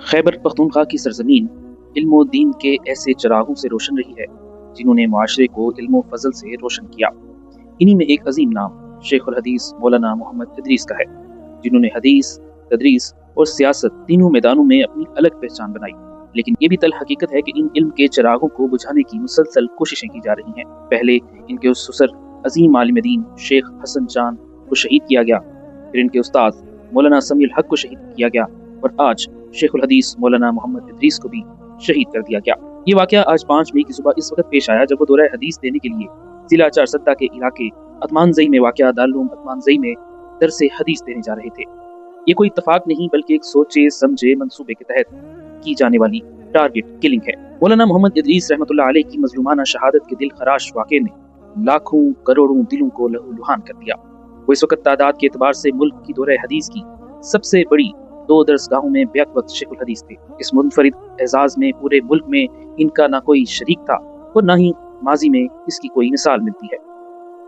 खैबर पख्तूनख्वा की सरजमीन इल्म व दीन के ऐसे चरागों से रोशन रही है जिन्होंने माशरे को इल्म व फजल से रोशन किया। इन्हीं में एक अजीम नाम शेखुल हदीस मौलाना मोहम्मद इदरीस का है, जिन्होंने हदीस, तदरीस और सियासत तीनों मैदानों में अपनी अलग पहचान बनाई। लेकिन ये भी तल हकीकत है कि इन इल्म के चरागों को बुझाने की मुसलसल कोशिशें की जा रही हैं। पहले इनके उस सुसर अजीम आलिम दीन शेख हसन चांद को शहीद किया गया, फिर इनके उस्ताद मौलाना समीउल हक को शहीद किया गया और आज शेखुल हदीस मौलाना मोहम्मद इदरीस को भी शहीद कर दिया गया। ये वाकया आज 5 मई की सुबह इस वक्त पेश आया जब वो दौरा हदीस देने के लिए जिला चारसद्दा के इलाके अतमानजई में वाकया दारुल अतमानजई में दरस हदीस देने जा रहे थे। ये कोई इत्तफाक नहीं बल्कि एक सोचे समझे मंसूबे के तहत की जाने वाली टारगेट किलिंग है। मौलाना मोहम्मद इदरीस रहमतुल्लाह अलैह की मजलूमाना शहादत के दिल खराश वाक़े ने लाखों करोड़ों दिलों को लहूलुहान कर दिया। वो इस वक्त तादाद के एतबार से मुल्क की दौरा हदीस की सबसे बड़ी 2 दरसगाहों में बैक वक्त शेखुल हदीस थे। इस मुनफरिद एजाज में पूरे मुल्क में इनका ना कोई शरीक था और ना ही माजी में इसकी कोई मिसाल मिलती है।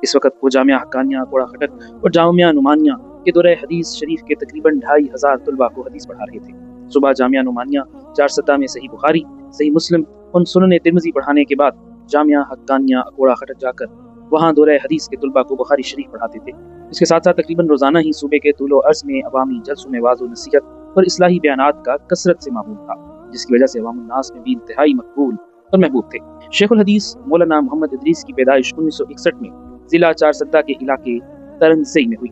इस वक्त वो जामिया हक्कानिया कोड़ा खटक और जामिया नुमानिया के दौरा हदीस शरीफ के तकरीबन 2500 तलबा को हदीस पढ़ा रहे थे। सुबह जामिया नुमानिया चारसद्दा में सही बुखारी, सही मुस्लिम और सुनन तिरमिज़ी पढ़ाने के बाद जामिया हक्कानिया कोड़ा खटक जाकर वहाँ दौरा हदीस के तलबा को बुखारी शरीफ पढ़ाते थे। इसके साथ साथ तकरीबन रोजाना ही सूबे के तूलो अर्ज में अवामी जलसों में वाज़ो नसीहत और इस्लाही बयानात का कसरत से मामूल था, जिसकी वजह से अवामुन नास में भी इंतहाई मकबूल और महबूब थे। शेखुल हदीस मौलाना मोहम्मद इदरीस की पैदाइश 1961 में जिला चारसद्दा के इलाके तरंगसई में हुई।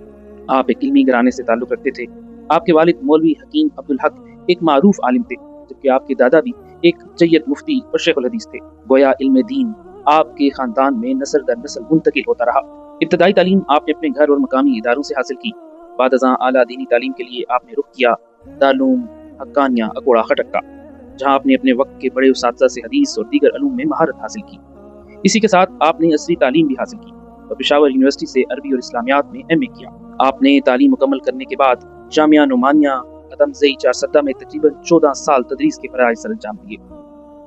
आप एक इल्मी घराने से ताल्लुक रखते थे। आपके वालिद मौलवी हकीम अब्दुल हक एक मारूफ आलिम थे, जबकि आपके दादा भी एक जय्यद मुफ्ती और शेखुल हदीस थे। गोया इल्म दीन आपके खानदान में नस्ल दर नस्ल मुंतकिल होता रहा। इब्तदाई तालीम आपने अपने घर और मकामी इदारों से हासिल की। बाद अज़ां आला दीनी तालीम के लिए आपने रुख किया दारुल हक्कानिया अकोड़ा खटक का, जहाँ आपने अपने वक्त के बड़े उस्ताद से हदीस और दीगर अलूम में महारत हासिल की। इसी के साथ आपने असरी तालीम भी हासिल की और पेशावर यूनिवर्सिटी से अरबी और इस्लामियात में MA किया। आपने तालीम मुकम्मल करने के बाद जामिया नुमानिया अतमजई चारसद्दा में तकरीबन 14 साल तदरीस के फराइज़ सर अंजाम दिए।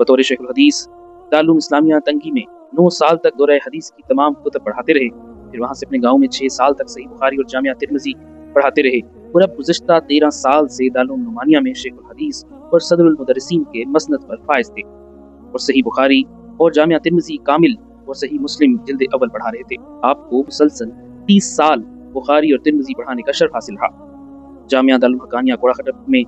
बतौर शेखुल हदीस दारुल इस्लामिया तंगी में 9 साल तक दौरा हदीस की तमाम कुतब पढ़ाते रहे। फिर वहाँ से अपने गाँव में 6 साल तक सही बुखारी और जामिया तिरमिज़ी पढ़ाते रहे और अब गुज़िश्ता 13 साल से दारुल नुमानिया में शेखुल हदीस और सदरुल मुदर्रिसीन के मसनद पर फाइज थे और सही बुखारी और जामिया तिरमिज़ी कामिल और सही मुस्लिम जिल्द अव्वल पढ़ा रहे थे। आपको मुसलसल 30 साल बुखारी और तिरमिज़ी पढ़ाने का शर्फ हासिल रहा। जामिया दारुल हक्कानिया कोड़ा खटक में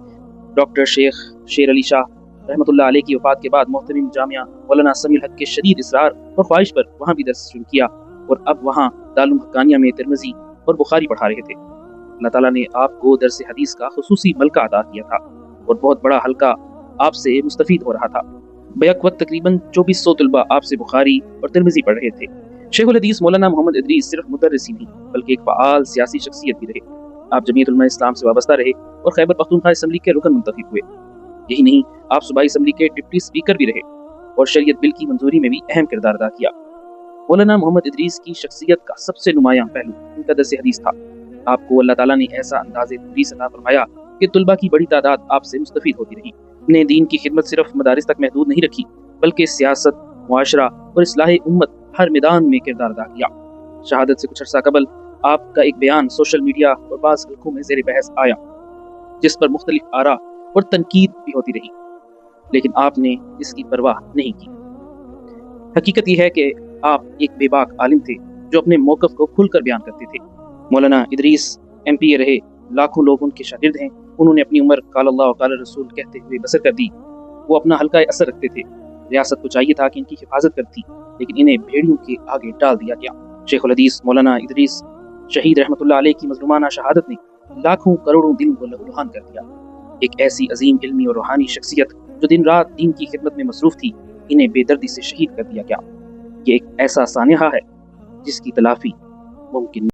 डॉक्टर शेख शेर अली शाह रहमतुल्लाह अलैह की वफात के बाद मोहतरम जामिया मौलाना समीउल हक के शदीद इसरार और ख्वाहिश पर वहाँ भी दर्स शुरू किया और अब वहाँ दारुल हक्कानिया में तिरमिज़ी और बुखारी पढ़ा रहे थे। अल्लाह ताला ने आपको दर्स हदीस का खुसूसी मलका अता किया था और बहुत बड़ा हल्का आपसे मुस्तफीद हो रहा था। बैक वक्त तकरीबन 2400 तलबा आपसे बुखारी और तिरमिज़ी पढ़ रहे थे। शेखुल हदीस मौलाना मोहम्मद इदरीस सिर्फ मुदर्रिस ही नहीं बल्कि एक फ़आल सियासी शख्सियत भी रहे। आप जमीयत उलमा इस्लाम से वाबस्ता रहे और खैबर पख्तूनख्वा असम्बली के रुकन मुंतखब हुए। यही नहीं, आप सूबाई असम्बली के डिप्टी स्पीकर भी रहे और शरीयत बिल की मंजूरी में भी अहम किरदार अदा किया। मौलाना मोहम्मद इदरीस की शख्सियत का सबसे नुमायां पहलू इनका दर्स हदीस था। आपको अल्लाह ताला ने ऐसा अंदाज़े तदरीस अता फरमाया कि तुलबा की बड़ी तादाद आपसे मुस्तफीद होती रही। अपने दीन की खिदमत सिर्फ मदारिस तक महदूद नहीं रखी बल्कि सियासत, मुआशरा और इस्लाह उम्मत हर मैदान में किरदार अदा किया। शहादत से कुछ अर्सा कबल आपका एक बयान सोशल मीडिया और बाज़ हल्कों में ज़ेर बहस आया, जिस पर मुख्तलिफ आरा और तनकीद भी होती रही, लेकिन आपने इसकी परवाह नहीं की। हकीकत यह है कि आप एक बेबाक आलिम थे जो अपने मौक़िफ़ को खुलकर बयान करते थे। मौलाना इदरीस MPA रहे, लाखों लोग उनके शागिर्द हैं। उन्होंने अपनी उम्र काल अल्लाह व काल रसूल कहते हुए बसर कर दी। वो अपना हल्का असर रखते थे। रियासत को चाहिए था कि इनकी हिफाजत करती, लेकिन इन्हें भेड़ियों के आगे डाल दिया गया। शेखुल हदीस मौलाना इदरीस शहीद रहमतुल्लाह अलैह की मजलूमाना शहादत ने लाखों करोड़ों दिलों को लहूलुहान कर दिया। एक ऐसी अजीम इल्मी और रूहानी शख्सियत जो दिन रात दीन की खिदमत में मसरूफ थी, इन्हें बेदर्दी से शहीद कर दिया गया। ये एक ऐसा सानिहा है जिसकी तलाफी मुमकिन